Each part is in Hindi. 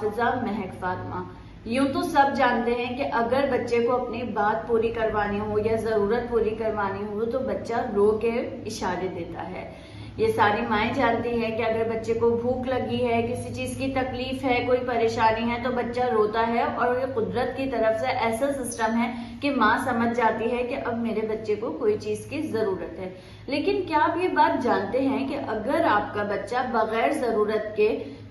हाफिजा महक फातिमा। यूं तो सब जानते हैं कि अगर बच्चे को अपनी बात पूरी करवानी हो या जरूरत पूरी करवानी हो तो बच्चा रो के इशारे देता है। ये सारी माएँ जानती हैं कि अगर बच्चे को भूख लगी है, किसी चीज की तकलीफ है, कोई परेशानी है तो बच्चा रोता है, और ये कुदरत की तरफ से ऐसा सिस्टम है कि माँ समझ जाती है कि अब मेरे बच्चे को कोई चीज की जरूरत है। लेकिन क्या आप ये बात जानते हैं कि अगर आपका बच्चा बगैर जरूरत के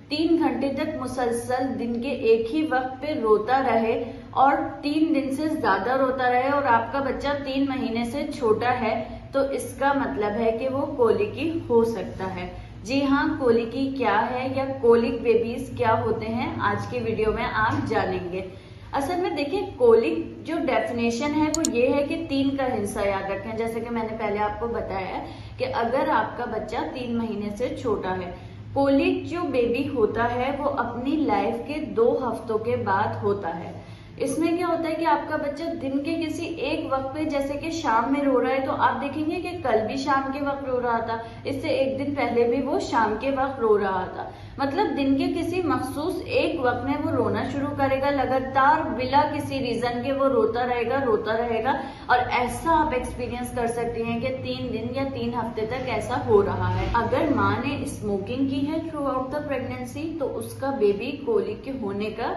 3 घंटे तक मुसलसल दिन के एक ही वक्त पे रोता रहे और 3 दिन से ज्यादा रोता रहे और आपका बच्चा 3 महीने से छोटा है, तो इसका मतलब है कि वो कोलिकी हो सकता है। जी हाँ, कोलिकी क्या है या कोलिक बेबीज क्या होते हैं, आज की वीडियो में आप जानेंगे। असल में देखिए, कोलिक जो डेफिनेशन है वो ये है कि 3 का हिस्सा याद रखें। जैसे कि मैंने पहले आपको बताया कि अगर आपका बच्चा 3 महीने से छोटा है, कोलिक जो बेबी होता है वो अपनी लाइफ के 2 हफ्तों के बाद होता है। इसमें क्या होता है कि आपका बच्चा दिन के किसी एक वक्त पे, जैसे कि शाम में रो रहा है, तो आप देखेंगे कि कल भी शाम के वक्त रो रहा था, इससे एक दिन पहले भी वो शाम के वक्त रो रहा था। मतलब दिन के किसी मखसूस एक वक्त में वो रोना शुरू करेगा, लगातार बिला किसी रीजन के वो रोता रहेगा। और ऐसा आप एक्सपीरियंस कर सकते हैं कि 3 दिन या 3 हफ्ते तक ऐसा हो रहा है। अगर माँ ने स्मोकिंग की है थ्रू आउट द प्रेगनेंसी तो उसका बेबी कोलिक के होने का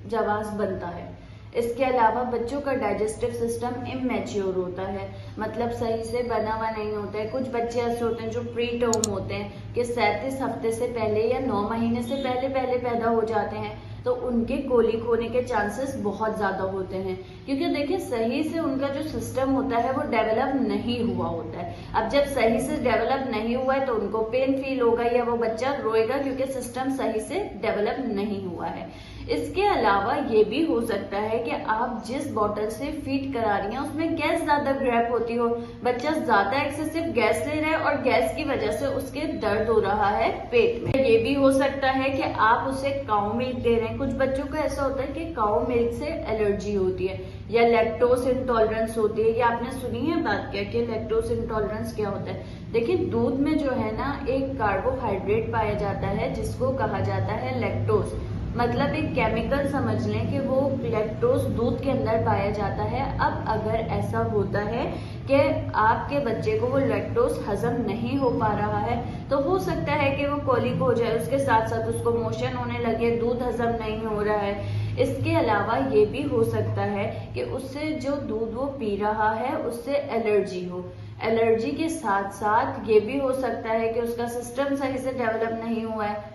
जवाब बनता है। इसके अलावा बच्चों का डाइजेस्टिव सिस्टम इमेच्योर होता है, मतलब सही से बना हुआ नहीं होता है। कुछ बच्चे ऐसे होते हैं जो प्री टर्म होते हैं कि 37 हफ्ते से पहले या 9 महीने से पहले पैदा हो जाते हैं, तो उनके कोलिक होने के चांसेस बहुत ज्यादा होते हैं, क्योंकि देखिए सही से उनका जो सिस्टम होता है वो डेवलप नहीं हुआ होता है। अब जब सही से डेवलप नहीं हुआ है तो उनको पेन फील होगा या वो बच्चा रोएगा, क्योंकि सिस्टम सही से डेवलप नहीं हुआ है। इसके अलावा ये भी हो सकता है कि आप जिस बॉटल से फीड करा रही हैं उसमें गैस ज्यादा ग्रैप होती हो, बच्चा ज्यादा एक्सेसिव गैस ले रहा है और गैस की वजह से उसके दर्द हो रहा है पेट में। ये भी हो सकता है कि आप उसे काऊ मिल्क दे रहे हैं। कुछ बच्चों को ऐसा होता है कि काऊ मिल्क से एलर्जी होती है या लैक्टोज इंटॉलरेंस होती है। या आपने सुनी है बात क्या कि लैक्टोज इंटॉलरेंस क्या होता है? देखिए, दूध में जो है ना एक कार्बोहाइड्रेट पाया जाता है जिसको कहा जाता है लैक्टोज। मतलब एक केमिकल समझ लें कि वो लैक्टोज दूध के अंदर पाया जाता है। अब अगर ऐसा होता है कि आपके बच्चे को वो लैक्टोज हजम नहीं हो पा रहा है तो हो सकता है कि वो कोलिक हो जाए, उसके साथ साथ उसको मोशन होने लगे, दूध हजम नहीं हो रहा है। इसके अलावा ये भी हो सकता है कि उससे जो दूध वो पी रहा है उससे एलर्जी हो। एलर्जी के साथ साथ ये भी हो सकता है कि उसका सिस्टम सही से डेवलप नहीं हुआ है,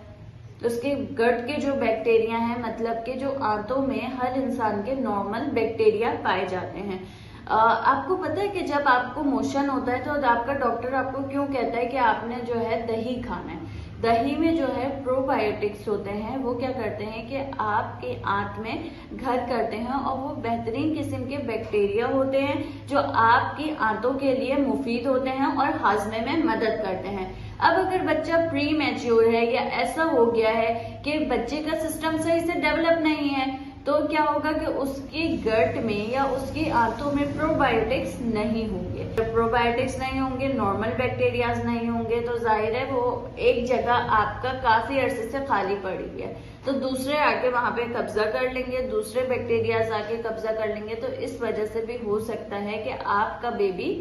उसके गट के जो बैक्टीरिया हैं, मतलब कि जो आंतों में हर इंसान के नॉर्मल बैक्टीरिया पाए जाते हैं। आपको पता है कि जब आपको मोशन होता है तो आपका डॉक्टर आपको क्यों कहता है कि आपने जो है दही खाना है? दही में जो है प्रोबायोटिक्स होते हैं, वो क्या करते हैं कि आपके आंत में घर करते हैं और वो बेहतरीन किस्म के बैक्टीरिया होते हैं जो आपकी आंतों के लिए मुफीद होते हैं और हाजमे में मदद करते हैं। अब अगर बच्चा प्री मैच्योर है या ऐसा हो गया है कि बच्चे का सिस्टम सही से डेवलप नहीं है, तो क्या होगा कि उसकी गट में या उसकी आंतों में प्रोबायोटिक्स नहीं होंगे। जब प्रोबायोटिक्स नहीं होंगे, नॉर्मल बैक्टीरियाज नहीं होंगे, तो जाहिर है वो एक जगह आपका काफी अरसे से खाली पड़ी है, तो दूसरे आके वहां पे कब्जा कर लेंगे, दूसरे बैक्टीरियाज आके कब्जा कर लेंगे। तो इस वजह से भी हो सकता है कि आपका बेबी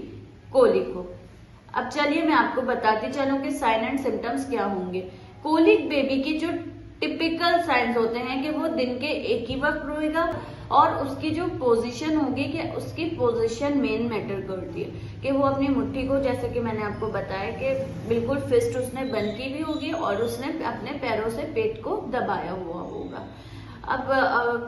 कोलिक हो। अब चलिए मैं आपको बताती चलूं कि साइन एंड सिम्टम्स क्या होंगे। कोलिक बेबी की जो टिपिकल साइंस होते हैं कि वो दिन के एक ही वक्त रोएगा और उसकी जो पोजीशन होगी कि उसकी पोजीशन मेन मैटर करती है कि वो अपनी मुट्ठी को, जैसे कि मैंने आपको बताया कि बिल्कुल फिस्ट उसने बंद की भी होगी और उसने अपने पैरों से पेट को दबाया हुआ होगा। अब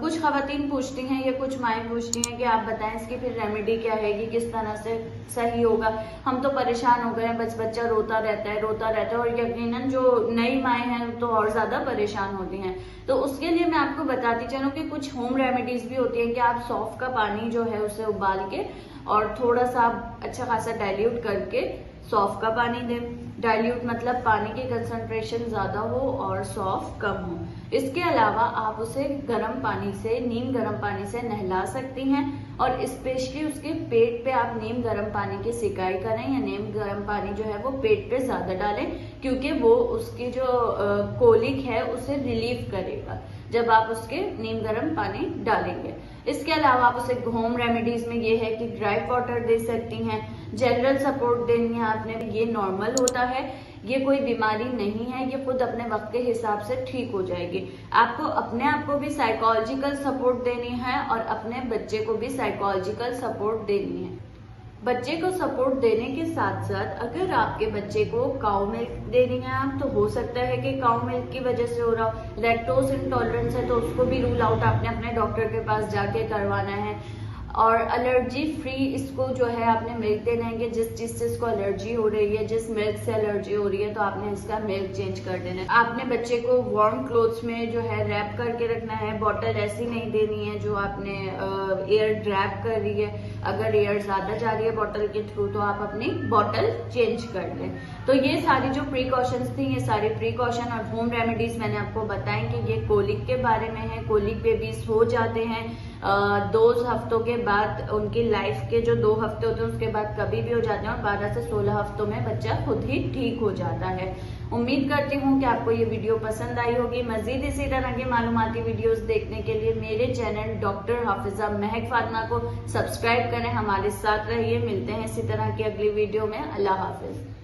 कुछ खवातीन पूछती हैं या कुछ माएँ पूछती हैं कि आप बताएं इसकी फिर रेमेडी क्या है, कि किस तरह से सही होगा। हम तो परेशान हो गए हैं, बस बच्चा रोता रहता है और यकीनन जो नई माएँ हैं तो और ज्यादा परेशान होती हैं। तो उसके लिए मैं आपको बताती चलूं कि कुछ होम रेमेडीज भी होती हैं कि आप सौंफ का पानी जो है उसे उबाल के और थोड़ा सा अच्छा खासा डाइल्यूट करके सौंफ का पानी दें। डाइल्यूट मतलब पानी की कंसंट्रेशन ज्यादा हो और सौंफ कम हो। इसके अलावा आप उसे गर्म पानी से, नीम गर्म पानी से नहला सकती हैं और स्पेशली उसके पेट पे आप नीम गर्म पानी की सिकाई करें या नीम गर्म पानी जो है वो पेट पे ज्यादा डालें, क्योंकि वो उसकी जो कोलिक है उसे रिलीव करेगा। जब आप उसके नीम गर्म पानी डालेंगे। इसके अलावा आप उसे होम रेमेडीज में ये है कि ड्राई वाटर दे सकती हैं, जनरल सपोर्ट देनी है आपने, ये नॉर्मल होता है, ये कोई बीमारी नहीं है, ये खुद अपने वक्त के हिसाब से ठीक हो जाएगी। आपको अपने आप को भी साइकोलॉजिकल सपोर्ट देनी है और अपने बच्चे को भी साइकोलॉजिकल सपोर्ट देनी है। बच्चे को सपोर्ट देने के साथ साथ अगर आपके बच्चे को काऊ मिल्क दे रही हैं आप, तो हो सकता है कि काऊ मिल्क की वजह से हो रहा हो, लैक्टोज इंटॉलरेंस है तो उसको भी रूल आउट आपने अपने डॉक्टर के पास जाके करवाना है। और एलर्जी फ्री इसको जो है आपने मिल्क देना है कि जिस चीज से इसको एलर्जी हो रही है, जिस मिल्क से एलर्जी हो रही है, तो आपने इसका मिल्क चेंज कर देना है। आपने बच्चे को वार्म क्लोथ्स में जो है रैप करके रखना है, बॉटल ऐसी नहीं देनी है जो आपने एयर ड्रैप कर रही है। अगर एयर ज्यादा जा रही है बॉटल के थ्रू तो आप अपनी बॉटल चेंज कर लें। तो ये सारी जो प्रिकॉशंस थी, ये सारी प्रिकॉशन और होम रेमेडीज मैंने आपको बताई कि ये कोलिक के बारे में है। कोलिक बेबीज हो जाते हैं 2 हफ्तों के बाद, उनकी लाइफ के जो 2 हफ्ते होते हैं उसके बाद कभी भी हो जाते हैं और 12 से 16 हफ्तों में बच्चा खुद ही ठीक हो जाता है। उम्मीद करती हूँ कि आपको ये वीडियो पसंद आई होगी। मजीद इसी तरह की मालूमाती वीडियोस देखने के लिए मेरे चैनल डॉक्टर हाफिजा महक फातिमा को सब्सक्राइब करें, हमारे साथ रहिए। मिलते हैं इसी तरह की अगली वीडियो में। अल्लाह हाफिज।